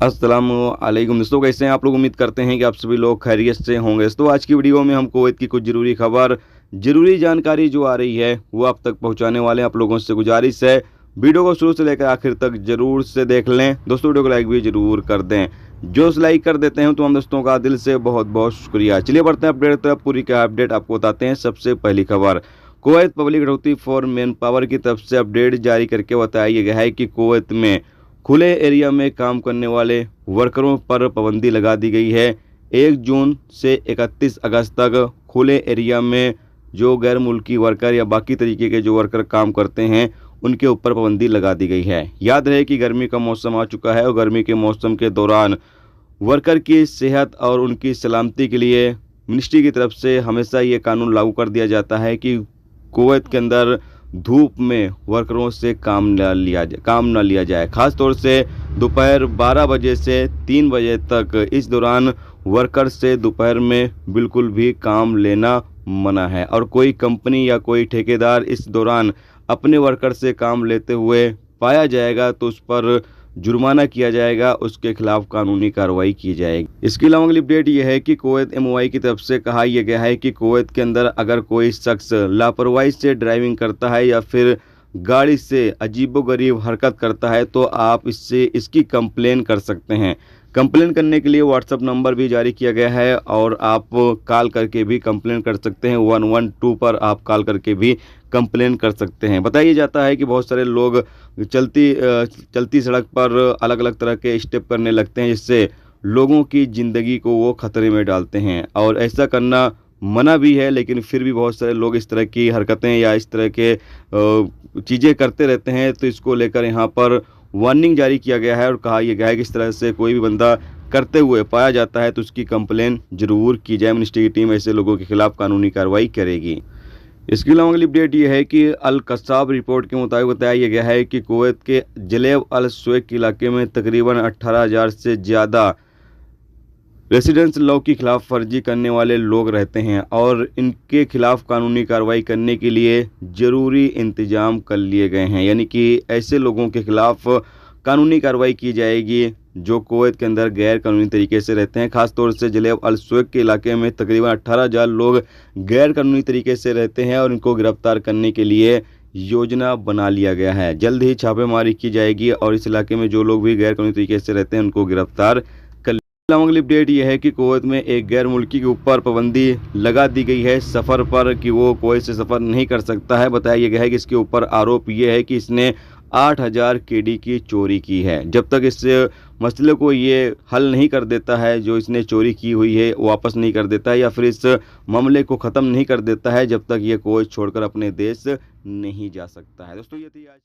अस्सलामुअलैकुम दोस्तों, कैसे हैं आप लोग। उम्मीद करते हैं कि आप सभी लोग खैरियत से होंगे। तो आज की वीडियो में हम कुवैत की कुछ ज़रूरी खबर, ज़रूरी जानकारी जो आ रही है वो आप तक पहुंचाने वाले हैं। आप लोगों से गुजारिश है वीडियो को शुरू से लेकर आखिर तक ज़रूर से देख लें। दोस्तों वीडियो को लाइक भी ज़रूर कर दें। जो लाइक कर देते हैं तो हम दोस्तों का दिल से बहुत बहुत शुक्रिया। चलिए बढ़ते हैं अपडेट तरफ। पूरी का अपडेट आपको बताते हैं। सबसे पहली खबर, Kuwait public authority for man power की तरफ से अपडेट जारी करके बताया गया है कि कुवैत में खुले एरिया में काम करने वाले वर्करों पर पाबंदी लगा दी गई है। 1 जून से 31 अगस्त तक खुले एरिया में जो गैर मुल्की वर्कर या बाकी तरीके के जो वर्कर काम करते हैं उनके ऊपर पाबंदी लगा दी गई है। याद रहे कि गर्मी का मौसम आ चुका है और गर्मी के मौसम के दौरान वर्कर की सेहत और उनकी सलामती के लिए मिनिस्ट्री की तरफ से हमेशा ये कानून लागू कर दिया जाता है कि कुवैत के अंदर धूप में वर्करों से काम न लिया जाए। खास तौर से दोपहर 12 बजे से 3 बजे तक इस दौरान वर्कर से दोपहर में बिल्कुल भी काम लेना मना है। और कोई कंपनी या कोई ठेकेदार इस दौरान अपने वर्कर से काम लेते हुए पाया जाएगा तो उस पर जुर्माना किया जाएगा, उसके खिलाफ कानूनी कार्रवाई की जाएगी। इसके अलावा अगली अपडेट यह है कि कुवैत एमओआई की तरफ से कहा यह गया है कि कुवैत के अंदर अगर कोई शख्स लापरवाही से ड्राइविंग करता है या फिर गाड़ी से अजीबोगरीब हरकत करता है तो आप इसकी कंप्लेन कर सकते हैं। कंप्लेन करने के लिए व्हाट्सएप नंबर भी जारी किया गया है और आप कॉल करके भी कंप्लेन कर सकते हैं। 112 पर आप कॉल करके भी कंप्लेन कर सकते हैं। बताया जाता है कि बहुत सारे लोग चलती सड़क पर अलग अलग तरह के स्टेप करने लगते हैं जिससे लोगों की ज़िंदगी को वो खतरे में डालते हैं और ऐसा करना मना भी है, लेकिन फिर भी बहुत सारे लोग इस तरह की हरकतें या इस तरह के चीज़ें करते रहते हैं। तो इसको लेकर यहाँ पर वार्निंग जारी किया गया है और कहा यह गया है कि इस तरह से कोई भी बंदा करते हुए पाया जाता है तो उसकी कंप्लेन जरूर की जाए। मिनिस्ट्री की टीम ऐसे लोगों के खिलाफ कानूनी कार्रवाई करेगी। इसके अलावा अगली अपडेट यह है कि अल कसाब रिपोर्ट के मुताबिक बताया गया है कि कुवैत के जलेब अल सुएक इलाके में तकरीबन 18,000 से ज़्यादा रेसिडेंस लॉ की खिलाफ वर्जी करने वाले लोग रहते हैं और इनके खिलाफ कानूनी कार्रवाई करने के लिए ज़रूरी इंतजाम कर लिए गए हैं। यानी कि ऐसे लोगों के खिलाफ कानूनी कार्रवाई की जाएगी जो कुवैत के अंदर गैर कानूनी तरीके से रहते हैं। खास तौर से जलेब अल सुएक के इलाके में तकरीबन 18,000 लोग गैर कानूनी तरीके से रहते हैं और इनको गिरफ्तार करने के लिए योजना बना लिया गया है। जल्द ही छापेमारी की जाएगी और इस इलाके में जो लोग भी गैर कानूनी तरीके से रहते हैं उनको गिरफ्तार कर। अगली अपडेट यह है कि कुवैत में एक गैर मुल्की के ऊपर पाबंदी लगा दी गई है सफ़र पर कि वो कुवैत से सफ़र नहीं कर सकता है। बताया गया है कि इसके ऊपर आरोप ये है कि इसने 8,000 केडी की चोरी की है। जब तक इस मसले को ये हल नहीं कर देता है, जो इसने चोरी की हुई है वापस नहीं कर देता है या फिर इस मामले को ख़त्म नहीं कर देता है, जब तक ये कुवैत छोड़कर अपने देश नहीं जा सकता है। दोस्तों ये थी आज